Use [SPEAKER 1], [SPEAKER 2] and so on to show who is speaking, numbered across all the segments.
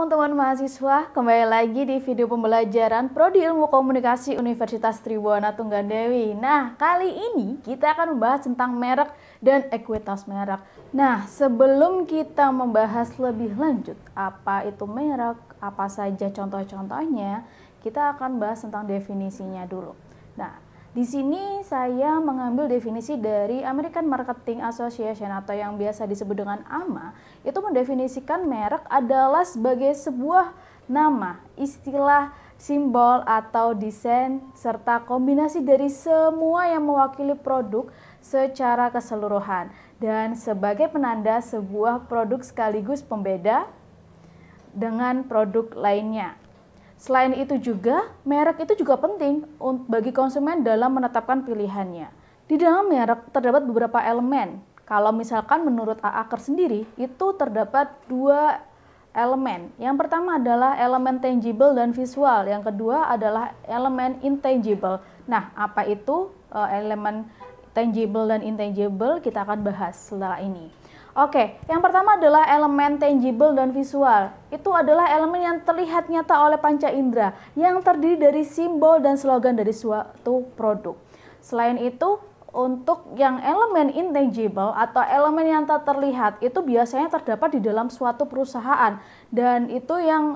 [SPEAKER 1] teman-teman mahasiswa, kembali lagi di video pembelajaran Prodi Ilmu Komunikasi Universitas Tribhuwana Tunggandewi. Nah, kali ini kita akan membahas tentang merek dan ekuitas merek. Nah, sebelum kita membahas lebih lanjut apa itu merek, apa saja contoh-contohnya, kita akan bahas tentang definisinya dulu. Nah, di sini saya mengambil definisi dari American Marketing Association atau yang biasa disebut dengan AMA. Itu mendefinisikan merek adalah sebagai sebuah nama, istilah, simbol atau desain serta kombinasi dari semua yang mewakili produk secara keseluruhan dan sebagai penanda sebuah produk sekaligus pembeda dengan produk lainnya. Selain itu juga, merek itu juga penting bagi konsumen dalam menetapkan pilihannya. Di dalam merek terdapat beberapa elemen. Kalau misalkan menurut A.A.Ker sendiri, itu terdapat dua elemen. Yang pertama adalah elemen tangible dan visual. Yang kedua adalah elemen intangible. Nah, apa itu elemen tangible dan intangible? Kita akan bahas setelah ini. Oke, yang pertama adalah elemen tangible dan visual. Itu adalah elemen yang terlihat nyata oleh panca indera, yang terdiri dari simbol dan slogan dari suatu produk. Selain itu, untuk yang elemen intangible atau elemen yang tak terlihat, itu biasanya terdapat di dalam suatu perusahaan. Dan itu yang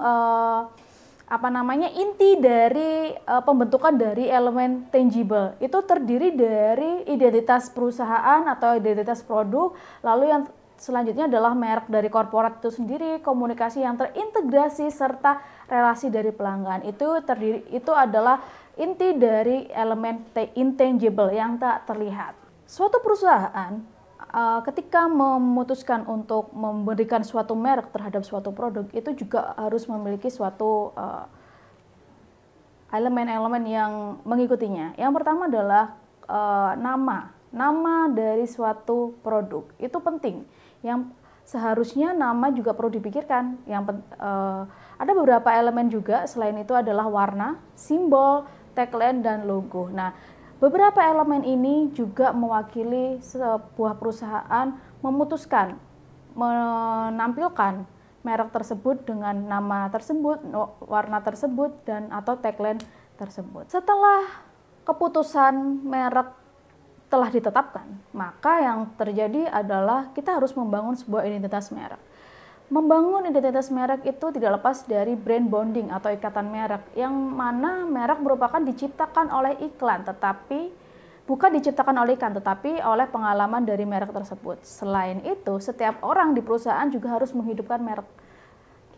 [SPEAKER 1] inti dari pembentukan dari elemen tangible. Itu terdiri dari identitas perusahaan atau identitas produk, lalu yang selanjutnya adalah merek dari korporat itu sendiri, komunikasi yang terintegrasi serta relasi dari pelanggan. Itu adalah inti dari elemen intangible yang tak terlihat. Suatu perusahaan ketika memutuskan untuk memberikan suatu merek terhadap suatu produk, itu juga harus memiliki suatu elemen-elemen yang mengikutinya. Yang pertama adalah nama dari suatu produk. Itu penting. Yang seharusnya nama juga perlu dipikirkan. Ada beberapa elemen juga, selain itu adalah warna, simbol, tagline, dan logo. Nah, beberapa elemen ini juga mewakili sebuah perusahaan memutuskan menampilkan merek tersebut dengan nama tersebut, warna tersebut, dan atau tagline tersebut. Setelah keputusan merek telah ditetapkan, maka yang terjadi adalah kita harus membangun sebuah identitas merek. Membangun identitas merek itu tidak lepas dari brand bonding atau ikatan merek, yang mana merek merupakan diciptakan oleh iklan, tetapi bukan diciptakan oleh iklan, tetapi oleh pengalaman dari merek tersebut. Selain itu, setiap orang di perusahaan juga harus menghidupkan merek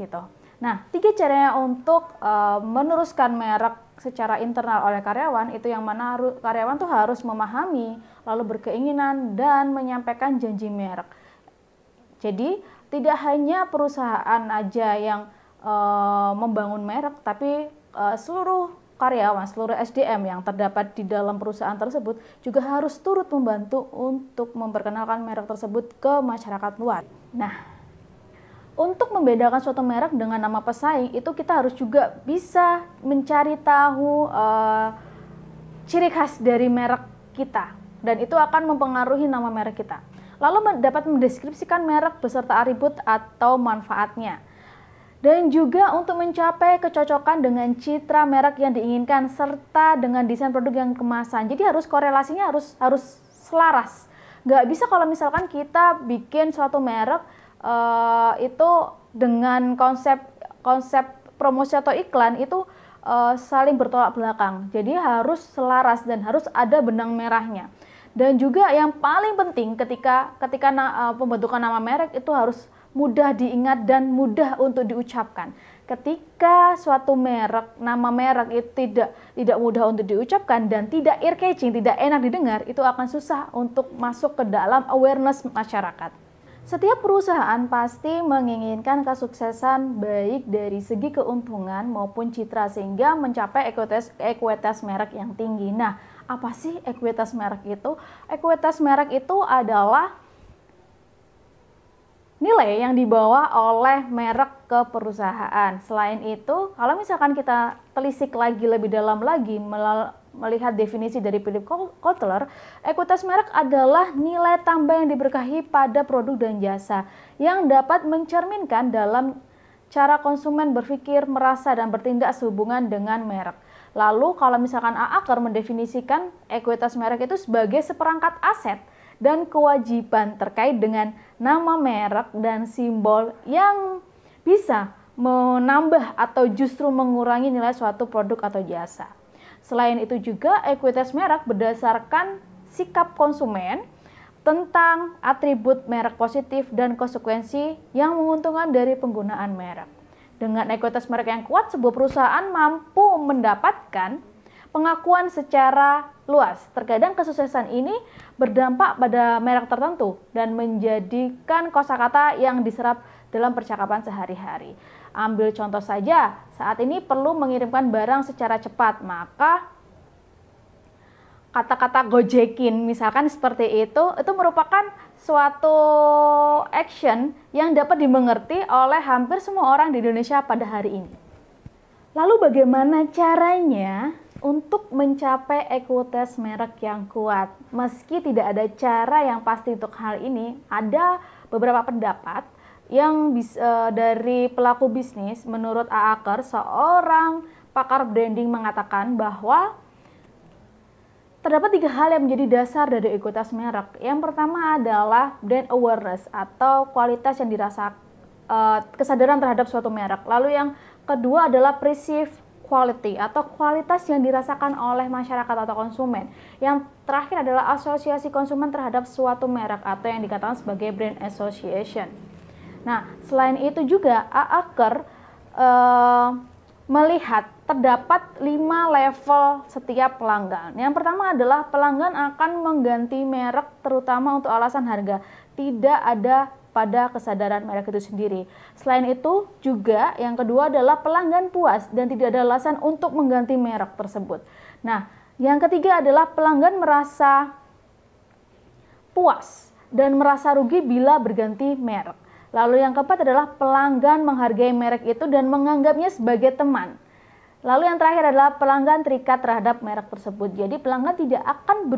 [SPEAKER 1] gitu. Nah, 3 caranya untuk meneruskan merek secara internal oleh karyawan, itu yang mana karyawan tuh harus memahami, lalu berkeinginan, dan menyampaikan janji merek. Jadi, tidak hanya perusahaan aja yang membangun merek, tapi seluruh karyawan, seluruh SDM yang terdapat di dalam perusahaan tersebut juga harus turut membantu untuk memperkenalkan merek tersebut ke masyarakat luas. Nah, untuk membedakan suatu merek dengan nama pesaing, itu kita harus juga bisa mencari tahu ciri khas dari merek kita. Dan itu akan mempengaruhi nama merek kita. Lalu dapat mendeskripsikan merek beserta atribut atau manfaatnya. Dan juga untuk mencapai kecocokan dengan citra merek yang diinginkan, serta dengan desain produk yang kemasan. Jadi korelasinya harus selaras. Nggak bisa kalau misalkan kita bikin suatu merek, itu dengan konsep promosi atau iklan itu saling bertolak belakang. Jadi harus selaras dan harus ada benang merahnya. Dan juga yang paling penting ketika pembentukan nama merek itu harus mudah diingat dan mudah untuk diucapkan. Ketika suatu nama merek itu tidak mudah untuk diucapkan dan tidak ear-catching, tidak enak didengar, itu akan susah untuk masuk ke dalam awareness masyarakat. Setiap perusahaan pasti menginginkan kesuksesan baik dari segi keuntungan maupun citra sehingga mencapai ekuitas merek yang tinggi. Nah, apa sih ekuitas merek itu? Ekuitas merek itu adalah nilai yang dibawa oleh merek ke perusahaan. Selain itu, kalau misalkan kita telisik lagi lebih dalam lagi melihat definisi dari Philip Kotler, ekuitas merek adalah nilai tambah yang diberkahi pada produk dan jasa yang dapat mencerminkan dalam cara konsumen berpikir, merasa, dan bertindak sehubungan dengan merek. Lalu kalau misalkan Aaker mendefinisikan ekuitas merek itu sebagai seperangkat aset dan kewajiban terkait dengan nama merek dan simbol yang bisa menambah atau justru mengurangi nilai suatu produk atau jasa. Selain itu juga ekuitas merek berdasarkan sikap konsumen tentang atribut merek positif dan konsekuensi yang menguntungkan dari penggunaan merek. Dengan ekuitas merek yang kuat, sebuah perusahaan mampu mendapatkan pengakuan secara luas. Terkadang kesuksesan ini berdampak pada merek tertentu dan menjadikan kosakata yang diserap dalam percakapan sehari-hari. Ambil contoh saja, saat ini perlu mengirimkan barang secara cepat, maka kata-kata gojekin misalkan seperti itu merupakan suatu action yang dapat dimengerti oleh hampir semua orang di Indonesia pada hari ini. Lalu bagaimana caranya untuk mencapai ekuitas merek yang kuat? Meski tidak ada cara yang pasti untuk hal ini, ada beberapa pendapat yang dari pelaku bisnis. Menurut Aaker, seorang pakar branding mengatakan bahwa terdapat 3 hal yang menjadi dasar dari ekuitas merek. Yang pertama adalah brand awareness atau kualitas yang kesadaran terhadap suatu merek. Lalu yang kedua adalah perceived quality atau kualitas yang dirasakan oleh masyarakat atau konsumen. Yang terakhir adalah asosiasi konsumen terhadap suatu merek atau yang dikatakan sebagai brand association. Nah, selain itu juga Aaker melihat terdapat 5 level setiap pelanggan. Yang pertama adalah pelanggan akan mengganti merek terutama untuk alasan harga. Tidak ada pada kesadaran merek itu sendiri. Selain itu juga yang kedua adalah pelanggan puas dan tidak ada alasan untuk mengganti merek tersebut. Nah, yang ketiga adalah pelanggan merasa puas dan merasa rugi bila berganti merek. Lalu yang keempat adalah pelanggan menghargai merek itu dan menganggapnya sebagai teman. Lalu yang terakhir adalah pelanggan terikat terhadap merek tersebut. Jadi pelanggan tidak akan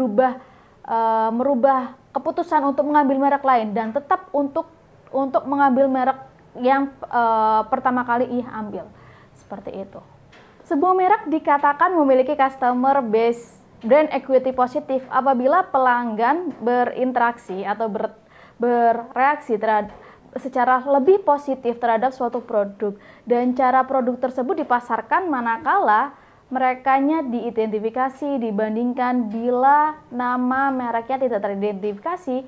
[SPEAKER 1] merubah keputusan untuk mengambil merek lain dan tetap untuk mengambil merek yang pertama kali ia ambil. Seperti itu. Sebuah merek dikatakan memiliki customer base brand equity positif apabila pelanggan berinteraksi atau bereaksi secara lebih positif terhadap suatu produk dan cara produk tersebut dipasarkan manakala merekanya diidentifikasi dibandingkan bila nama mereknya tidak teridentifikasi.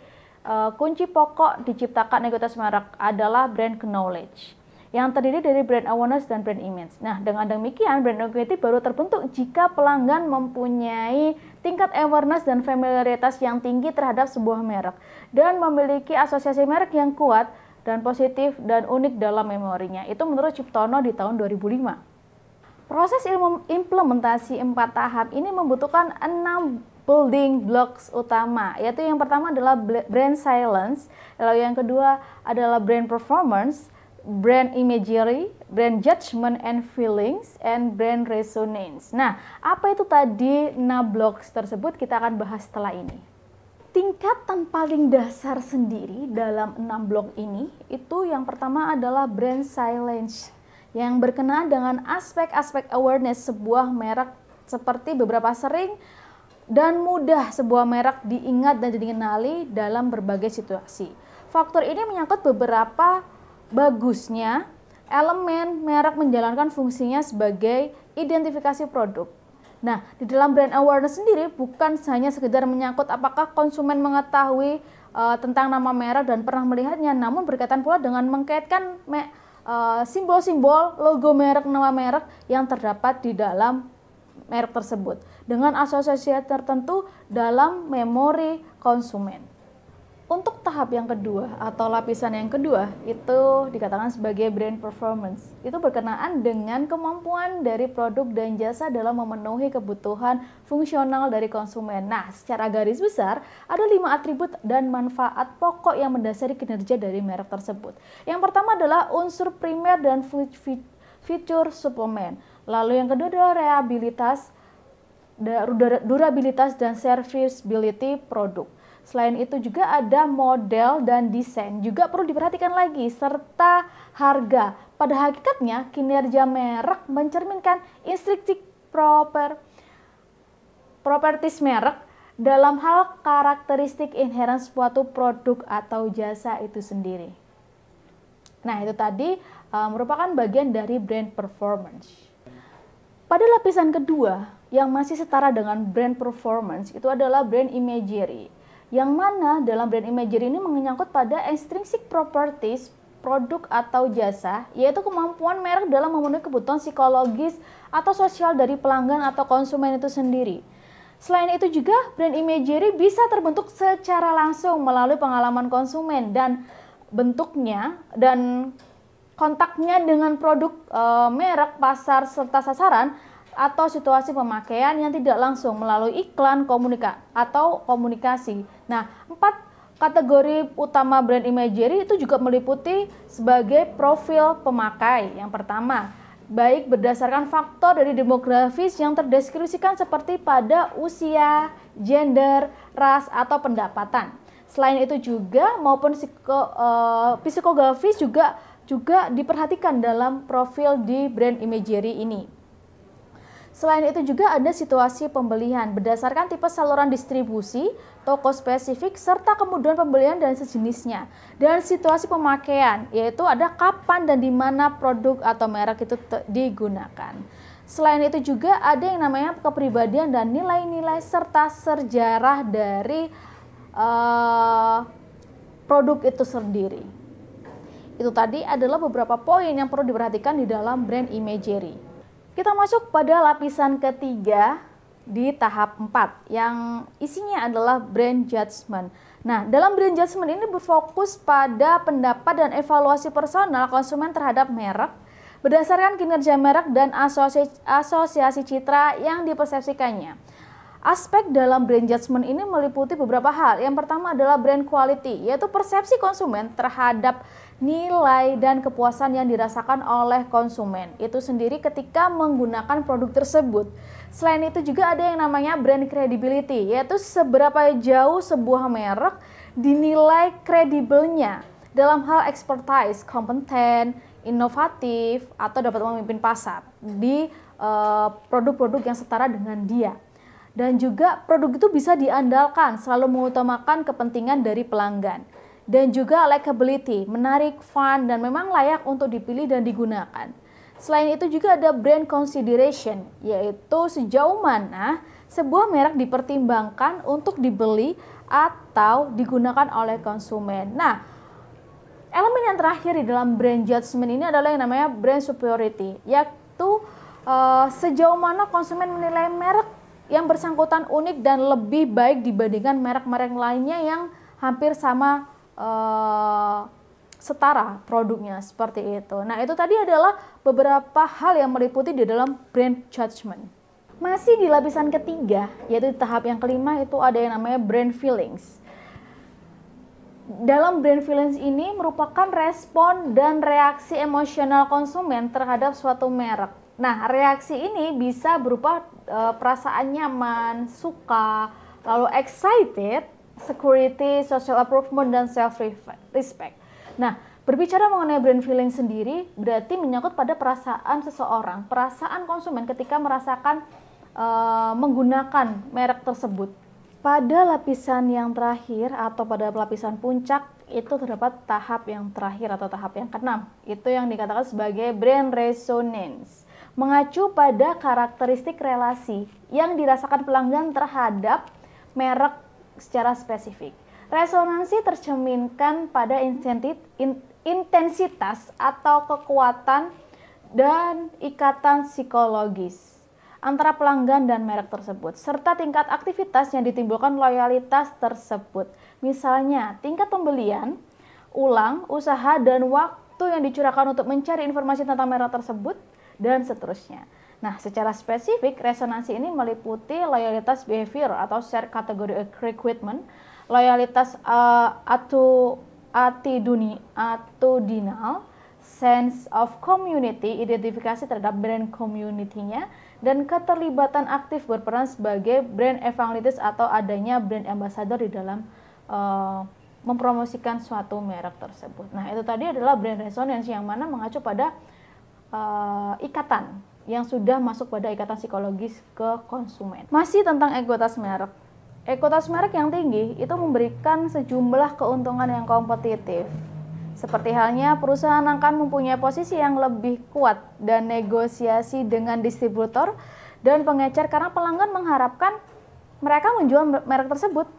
[SPEAKER 1] Kunci pokok diciptakan ekuitas merek adalah brand knowledge yang terdiri dari brand awareness dan brand image. Nah, dengan demikian brand equity baru terbentuk jika pelanggan mempunyai tingkat awareness dan familiaritas yang tinggi terhadap sebuah merek dan memiliki asosiasi merek yang kuat dan positif dan unik dalam memorinya. Itu menurut Ciptono di tahun 2005. Proses implementasi 4 tahap ini membutuhkan 6 building blocks utama, yaitu yang pertama adalah brand silence, lalu yang kedua adalah brand performance, brand imagery, brand judgment and feelings, and brand resonance. Nah, apa itu tadi 6 blocks tersebut kita akan bahas setelah ini. Tingkatan paling dasar sendiri dalam 6 blok ini itu yang pertama adalah brand silence yang berkenaan dengan aspek-aspek awareness sebuah merek seperti beberapa sering dan mudah sebuah merek diingat dan dikenali dalam berbagai situasi. Faktor ini menyangkut beberapa bagusnya elemen merek menjalankan fungsinya sebagai identifikasi produk. Nah, di dalam brand awareness sendiri bukan hanya sekedar menyangkut apakah konsumen mengetahui tentang nama merek dan pernah melihatnya, namun berkaitan pula dengan mengkaitkan simbol-simbol logo merek, nama merek yang terdapat di dalam merek tersebut dengan asosiasi tertentu dalam memori konsumen. Untuk tahap yang kedua atau lapisan yang kedua itu dikatakan sebagai brand performance. Itu berkenaan dengan kemampuan dari produk dan jasa dalam memenuhi kebutuhan fungsional dari konsumen. Nah, secara garis besar ada 5 atribut dan manfaat pokok yang mendasari kinerja dari merek tersebut. Yang pertama adalah unsur primer dan fitur suplemen. Lalu yang kedua adalah durabilitas dan serviceability produk. Selain itu juga ada model dan desain, juga perlu diperhatikan lagi, serta harga. Pada hakikatnya, kinerja merek mencerminkan intrinsik properties merek dalam hal karakteristik inheren suatu produk atau jasa itu sendiri. Nah, itu tadi merupakan bagian dari brand performance. Pada lapisan kedua, yang masih setara dengan brand performance, itu adalah brand imagery. Yang mana dalam brand imagery ini menyangkut pada intrinsic properties produk atau jasa, yaitu kemampuan merek dalam memenuhi kebutuhan psikologis atau sosial dari pelanggan atau konsumen itu sendiri. Selain itu juga brand imagery bisa terbentuk secara langsung melalui pengalaman konsumen dan bentuknya dan kontaknya dengan produk merek, pasar, serta sasaran atau situasi pemakaian yang tidak langsung melalui iklan atau komunikasi. Nah, 4 kategori utama brand imagery itu juga meliputi sebagai profil pemakai. Yang pertama, baik berdasarkan faktor dari demografis yang terdeskripsikan seperti pada usia, gender, ras, atau pendapatan. Selain itu juga maupun psikografis juga diperhatikan dalam profil di brand imagery ini. Selain itu juga ada situasi pembelian berdasarkan tipe saluran distribusi, toko spesifik, serta kemudahan pembelian dan sejenisnya. Dan situasi pemakaian, yaitu ada kapan dan di mana produk atau merek itu digunakan. Selain itu juga ada yang namanya kepribadian dan nilai-nilai serta sejarah dari produk itu sendiri. Itu tadi adalah beberapa poin yang perlu diperhatikan di dalam brand imagery. Kita masuk pada lapisan ketiga di tahap 4 yang isinya adalah brand judgment. Nah, dalam brand judgment ini berfokus pada pendapat dan evaluasi personal konsumen terhadap merek berdasarkan kinerja merek dan asosiasi citra yang dipersepsikannya. Aspek dalam brand judgment ini meliputi beberapa hal. Yang pertama adalah brand quality, yaitu persepsi konsumen terhadap nilai dan kepuasan yang dirasakan oleh konsumen itu sendiri ketika menggunakan produk tersebut. Selain itu juga ada yang namanya brand credibility, yaitu seberapa jauh sebuah merek dinilai kredibelnya dalam hal expertise, kompeten, inovatif, atau dapat memimpin pasar di produk-produk yang setara dengan dia. Dan juga produk itu bisa diandalkan, selalu mengutamakan kepentingan dari pelanggan. Dan juga likability, menarik, fun, dan memang layak untuk dipilih dan digunakan. Selain itu juga ada brand consideration, yaitu sejauh mana sebuah merek dipertimbangkan untuk dibeli atau digunakan oleh konsumen. Nah, elemen yang terakhir di dalam brand judgment ini adalah yang namanya brand superiority, yaitu sejauh mana konsumen menilai merek yang bersangkutan unik dan lebih baik dibandingkan merek-merek lainnya yang hampir sama setara produknya, seperti itu. Nah, itu tadi adalah beberapa hal yang meliputi di dalam brand judgment. Masih di lapisan ketiga, yaitu di tahap yang kelima, itu ada yang namanya brand feelings. Dalam brand feelings ini merupakan respon dan reaksi emosional konsumen terhadap suatu merek. Nah, reaksi ini bisa berupa perasaan nyaman, suka, lalu excited, security, social approval, dan self-respect. Nah, berbicara mengenai brand feeling sendiri berarti menyangkut pada perasaan seseorang, perasaan konsumen ketika merasakan menggunakan merek tersebut. Pada lapisan yang terakhir atau pada lapisan puncak itu terdapat tahap yang terakhir atau tahap yang keenam. Itu yang dikatakan sebagai brand resonance. Mengacu pada karakteristik relasi yang dirasakan pelanggan terhadap merek secara spesifik. Resonansi tercerminkan pada intensitas atau kekuatan dan ikatan psikologis antara pelanggan dan merek tersebut, serta tingkat aktivitas yang ditimbulkan loyalitas tersebut. Misalnya, tingkat pembelian, ulang, usaha, dan waktu yang dicurahkan untuk mencari informasi tentang merek tersebut, dan seterusnya. Nah, secara spesifik, resonansi ini meliputi loyalitas behavior atau share category recruitment, loyalitas attitudinal, sense of community, identifikasi terhadap brand community-nya, dan keterlibatan aktif berperan sebagai brand evangelist atau adanya brand ambassador di dalam mempromosikan suatu merek tersebut. Nah, itu tadi adalah brand resonance yang mana mengacu pada ikatan yang sudah masuk pada ikatan psikologis ke konsumen. Masih tentang ekuitas merek. Ekuitas merek yang tinggi itu memberikan sejumlah keuntungan yang kompetitif. Seperti halnya perusahaan akan mempunyai posisi yang lebih kuat dan negosiasi dengan distributor dan pengecer karena pelanggan mengharapkan mereka menjual merek tersebut.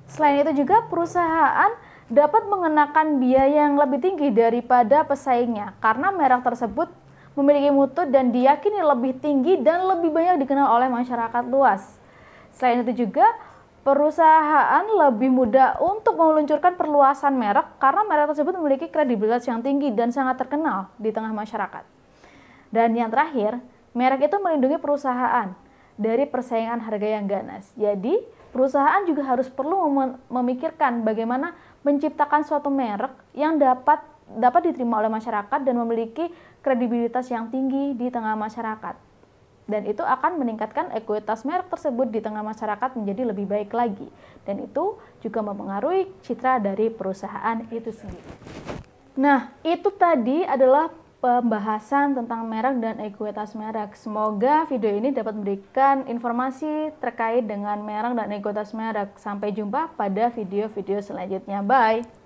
[SPEAKER 1] Selain itu juga perusahaan dapat mengenakan biaya yang lebih tinggi daripada pesaingnya karena merek tersebut memiliki mutu dan diyakini lebih tinggi dan lebih banyak dikenal oleh masyarakat luas. Selain itu juga perusahaan lebih mudah untuk meluncurkan perluasan merek karena merek tersebut memiliki kredibilitas yang tinggi dan sangat terkenal di tengah masyarakat. Dan yang terakhir, merek itu melindungi perusahaan dari persaingan harga yang ganas. Jadi, perusahaan juga harus perlu memikirkan bagaimana menciptakan suatu merek yang dapat diterima oleh masyarakat dan memiliki kredibilitas yang tinggi di tengah masyarakat. Dan itu akan meningkatkan ekuitas merek tersebut di tengah masyarakat menjadi lebih baik lagi. Dan itu juga mempengaruhi citra dari perusahaan itu sendiri. Nah, itu tadi adalah pembahasan tentang merek dan ekuitas merek. Semoga video ini dapat memberikan informasi terkait dengan merek dan ekuitas merek. Sampai jumpa pada video-video selanjutnya. Bye!